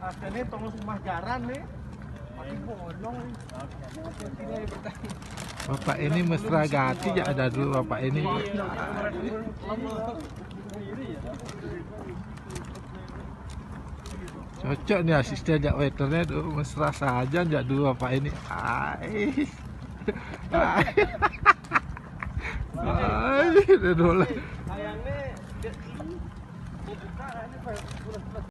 Aslinya tongos rumah jaran nih. Pakai bolong nih. Bapak ini mesra gati ya ada dulu bapak ini. Cocok nih asisten jak waiternya tuh mesra saja jak dulu bapak ini. Ai. Ai, udah dulu. Sayangnya